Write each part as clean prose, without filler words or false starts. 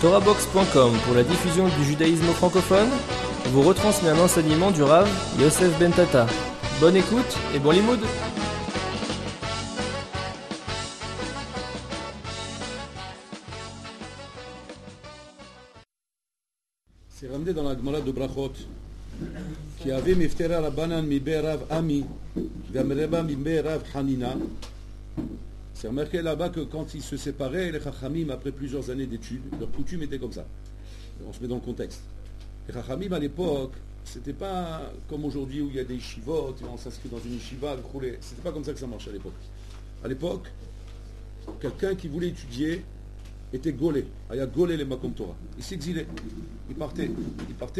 TorahBox.com pour la diffusion du judaïsme francophone vous retransmet un enseignement du Rav Yosef Ben Tata. Bonne écoute et bon limoud. C'est ramené dans la Gemara de Brachot qui avait Meftera Rabbanan Mibe Rav Ami Vamreba Mibe Rav Hanina. C'est remarqué là-bas que quand ils se séparaient, les Chachamim, après plusieurs années d'études, leur coutume était comme ça. On se met dans le contexte. Les Chachamim à l'époque, c'était pas comme aujourd'hui où il y a des yeshivot, et on s'inscrit dans une yeshiva, c'était pas comme ça que ça marchait à l'époque. À l'époque, quelqu'un qui voulait étudier était gaulé. Il y a gaulé les Makom Torah. Il s'exilait. Il partait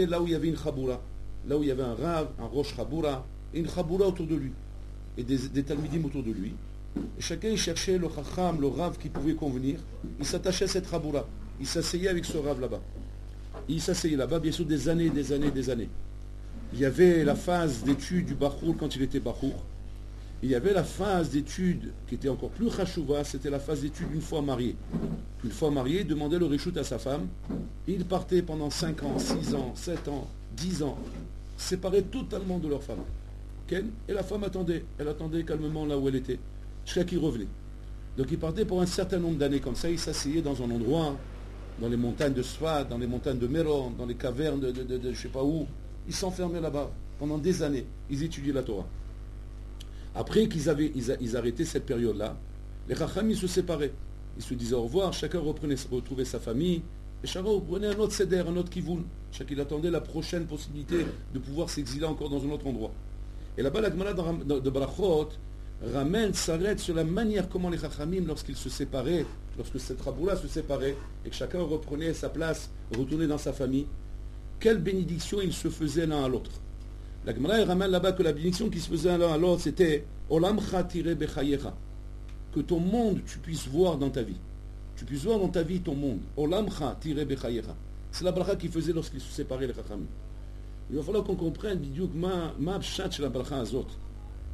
là où il y avait une chaboura, là où il y avait un rav, un roche chaboura, et une chaboura autour de lui, et des talmidim autour de lui. Et chacun il cherchait le chacham, le rav qui pouvait convenir. Il s'attachait à cette chaboura. Il s'asseyait avec ce rav là-bas. Il s'asseyait là-bas, bien sûr, des années. Il y avait la phase d'étude du Bachour quand il était Bachour. Il y avait la phase d'étude qui était encore plus chachouva, c'était la phase d'étude d'une fois marié. Une fois marié, il demandait le réchout à sa femme. Il partait pendant 5 ans, 6 ans, 7 ans, 10 ans, séparés totalement de leur femme. Et la femme attendait. Elle attendait calmement là où elle était, jusqu'à qu'il revenait. Donc il partait pour un certain nombre d'années comme ça. Il s'asseyait dans un endroit, dans les montagnes de Sfat, dans les montagnes de Méron, dans les cavernes de je ne sais pas où. Ils s'enfermaient là-bas pendant des années. Ils étudiaient la Torah. Après qu'ils arrêtaient cette période-là, les Chachamim se séparaient. Ils se disaient au revoir, chacun retrouvait sa famille, et chacun reprenait un autre seder, un autre kivoun. Chacun attendait la prochaine possibilité de pouvoir s'exiler encore dans un autre endroit. Et là-bas, la Gemara de Brachot s'arrête sur la manière comment les Chachamim, lorsqu'ils se séparaient, lorsque cette raboula se séparait, et que chacun reprenait sa place, retournait dans sa famille, quelle bénédiction ils se faisaient l'un à l'autre. La Gemara ramène là-bas que la bénédiction qui se faisait l'un à l'autre, c'était Olamcha tire bechayecha. Que ton monde, tu puisses voir dans ta vie. Tu puisses voir dans ta vie ton monde. Olamcha tire bechayecha. C'est la bracha qu'ils faisaient lorsqu'ils se séparaient, les Chachamim. Il va falloir qu'on comprenne ma pshat la bracha azot.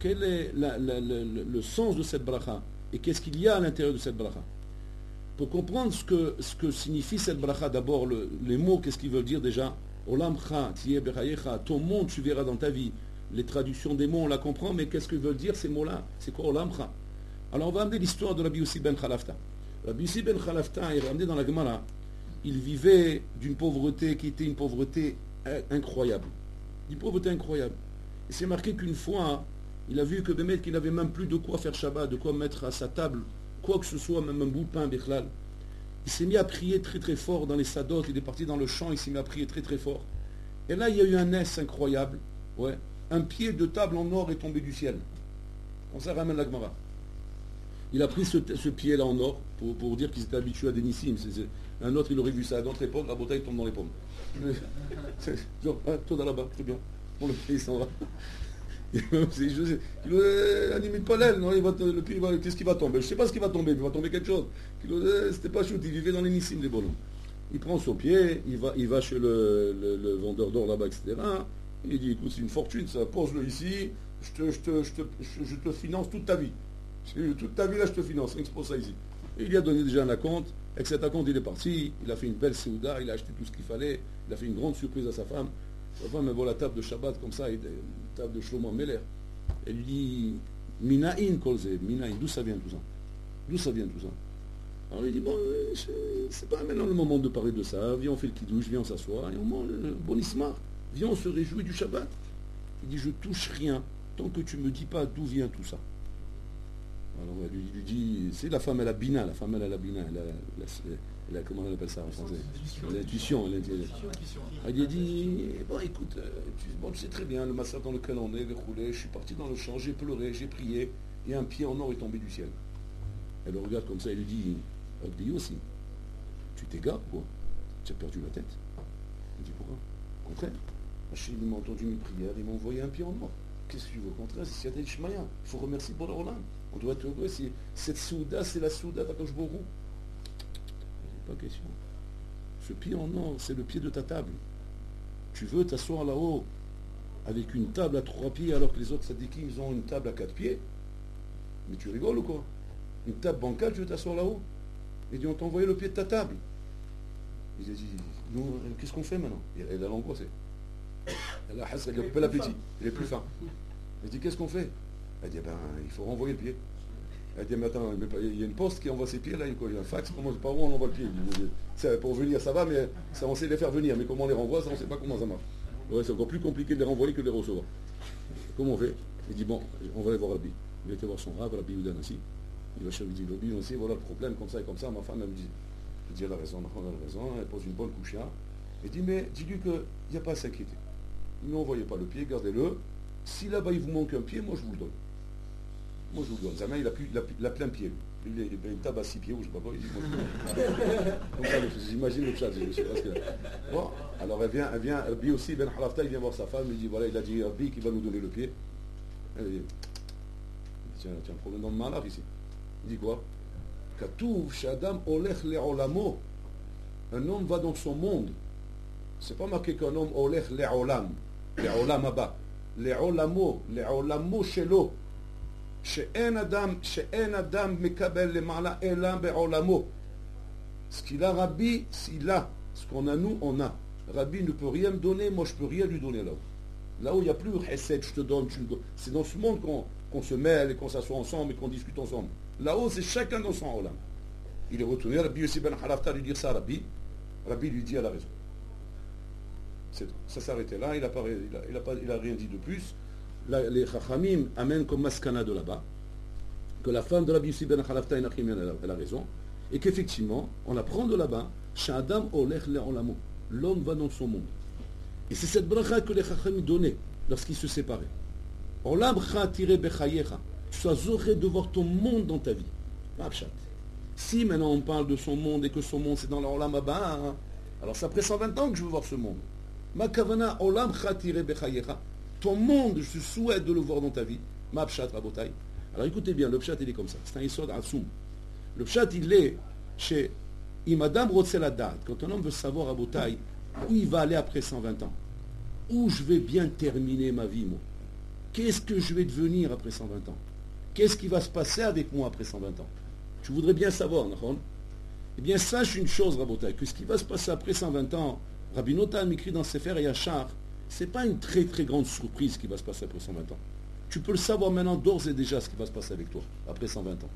Quel est le sens de cette bracha et qu'est-ce qu'il y a à l'intérieur de cette bracha. Pour comprendre ce que signifie cette bracha, d'abord les mots, qu'est-ce qu'ils veulent dire déjà. Olamcha, tiye bechayecha, ton monde tu verras dans ta vie. Les traductions des mots on la comprend, mais qu'est-ce que veulent dire ces mots-là? C'est quoi Olamcha? Alors on va amener l'histoire de Rabbi Yossi ben Khalafta. Rabbi Yossi ben Khalafta est ramené dans la Gemara. Il vivait d'une pauvreté qui était une pauvreté incroyable. Une pauvreté incroyable. Et c'est marqué qu'une fois, il a vu que Bémet qu'il n'avait même plus de quoi faire Shabbat, de quoi mettre à sa table, quoi que ce soit, même un bout de pain, Bichlal. Il s'est mis à prier très très fort dans les sadot, il est parti dans le champ, il s'est mis à prier très très fort. Et là, il y a eu un ess incroyable. Ouais. Un pied de table en or est tombé du ciel. On ça ramène la Gemara. Il a pris ce pied-là en or pour dire qu'ils étaient habitués à des nissim. Un autre, il aurait vu ça à notre époque, la bouteille tombe dans les pommes. Toi là-bas, très bien. Bon, le pied, il s'en va. N'imite pas l'aile, non, le pied, qu'est-ce qui va tomber? Je ne sais pas ce qui va tomber, mais il va tomber quelque chose. C'était pas chou, il vivait dans les nissim, les bolons. Il prend son pied, il va chez le vendeur d'or là-bas, etc. Il dit, écoute, c'est une fortune, ça, pose-le ici, je te finance toute ta vie. Toute ta vie, là, je te finance, rien que pour ça ici. Et il lui a donné déjà un acompte. Avec cet acompte, il est parti, il a fait une belle séouda, il a acheté tout ce qu'il fallait, il a fait une grande surprise à sa femme. Sa femme, elle voit la table de Shabbat comme ça, une table de Shlomo Meller. Elle lui dit, Minaïn kolze, Minaïn, d'où ça vient tout ça? D'où ça vient tout ça? Alors il dit, bon, c'est pas maintenant le moment de parler de ça, viens on fait le kidouche, viens on s'assoit, et on mange le bon ismar, viens on se réjouit du Shabbat. Il dit, je touche rien, tant que tu me dis pas d'où vient tout ça. Alors elle lui dit, c'est la femme, elle a bina, elle a comment on appelle ça en français? L'intuition. Elle lui a dit, bon écoute, tu sais très bien le massacre dans lequel on est, je suis parti dans le champ, j'ai pleuré, j'ai prié, et un pied en or est tombé du ciel. Elle le regarde comme ça, elle lui dit, Rabbi aussi, tu t'égares quoi? Tu as perdu la tête? Il dit, pourquoi? Au contraire, Hachem m'a entendu mes prières, il m'a envoyé un pied en or. Qu'est-ce que tu veux? Au contraire, c'est Siatel Shmaya. Il faut remercier pour Olam. On doit être heureux. Cette souda, c'est la souda d'Akadosh Borou. Pas question. Ce pied en or, c'est le pied de ta table. Tu veux t'asseoir là-haut avec une table à 3 pieds alors que les autres sadikim, ils ont une table à 4 pieds. Mais tu rigoles ou quoi? Une table bancale, tu veux t'asseoir là-haut? Et dit, on t'a envoyé le pied de ta table. Il a dit, nous, qu'est-ce qu'on fait maintenant? Elle a l'angoissé. Elle a coupé l'appétit, il est plus faim. Il dit, qu'est-ce qu'on fait? Elle dit, ben, il faut renvoyer le pied. Elle dit, mais attends, il y a une poste qui envoie ses pieds, là, il y a un fax, par où on envoie le pied? Pour venir, ça va, mais ça, on sait les faire venir, mais comment on les renvoie, ça, on ne sait pas comment ça marche. Ouais, c'est encore plus compliqué de les renvoyer que de les recevoir. Comment on fait? Il dit, bon, on va aller voir Rabbi. Il va aller voir son Rabbi Yehuda Nassi. Il va chez lui, il dit, Rabbi Nassi, voilà le problème, comme ça et comme ça. Ma femme, elle me dit, je dis, elle a raison, elle pose une bonne couchia. Il dit, mais dis-lui qu'il n'y a pas à s'inquiéter. Ne envoyez pas le pied, gardez-le. Si là-bas il vous manque un pied, moi je vous le donne. Moi je vous le donne. Zaman, il a plein pied. Il tape à 6 pieds, ou je ne sais pas quoi. Il dit, moi, donc ça, j'imagine le chat, je sais pas ce qu'il a. Bon, alors elle vient, Rabbi aussi, Ben Halafta, il vient voir sa femme, il dit, voilà, il a dit Rabbi qui va nous donner le pied. Elle dit, tiens, un problème dans le malheur ici. Il dit quoi? Katouv, Shadam, Olech, Le'olamo. Un homme va dans son monde. C'est pas marqué qu'un homme Olech, Le'olam. Le'olam Abba. Le'olamo Shelo. She'en Adam Mekabel Lemala Elam Be'olamo. Ce qu'il a Rabbi, s'il a. Ce qu'on a nous, on a. Rabbi ne peut rien me donner, moi je peux rien lui donner là-haut. Là où il n'y a plus Hesed, je te donne, tu me donnes. C'est dans ce monde qu'on se mêle et qu'on s'assoit ensemble et qu'on discute ensemble. Là-haut, c'est chacun dans son Olam. Il est retourné, Rabbi aussi Ben Halafta lui dire ça à Rabbi. Rabbi lui dit, elle a raison. Ça s'arrêtait là, il a rien dit de plus. Là, les Chachamim amènent comme maskana de là-bas que la femme de Rabbi Yossi Ben Halafta elle a raison, et qu'effectivement, on apprend de là-bas, Sha'adam olech le'olamo, l'homme va dans son monde. Et c'est cette bracha que les Chachamim donnaient lorsqu'ils se séparaient. Olam cha tiré bechayecha, tu sois zoré de voir ton monde dans ta vie. Pas pshat. Si maintenant on parle de son monde et que son monde c'est dans l'Olam Abba, hein, alors c'est après 120 ans que je veux voir ce monde. Ma kavana olam cha tiré bechayecha, ton monde, je souhaite de le voir dans ta vie. Ma pshat rabotai. Alors écoutez bien, le pshat il est comme ça. C'est un isod assoum. Le pshat il est chez Imadam Rotseladat. Quand un homme veut savoir rabotai où il va aller après 120 ans, où je vais bien terminer ma vie, moi. Qu'est-ce que je vais devenir après 120 ans? Qu'est-ce qui va se passer avec moi après 120 ans? Tu voudrais bien savoir, Nahon? Eh bien, sache une chose, Rabotai, que ce qui va se passer après 120 ans, Rabbi Notan m'écrit dans Sefer Yachar, c'est pas une très très grande surprise qui va se passer après 120 ans. Tu peux le savoir maintenant d'ores et déjà ce qui va se passer avec toi après 120 ans.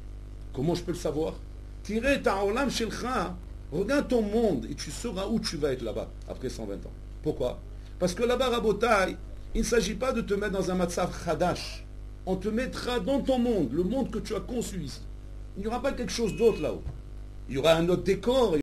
Comment je peux le savoir? Tirez ta olam shelcha, regarde ton monde et tu sauras où tu vas être là-bas après 120 ans. Pourquoi? Parce que là-bas, Rabotai, il ne s'agit pas de te mettre dans un matzav chadash. On te mettra dans ton monde, le monde que tu as conçu ici. Il n'y aura pas quelque chose d'autre là-haut. Il y aura un autre décor.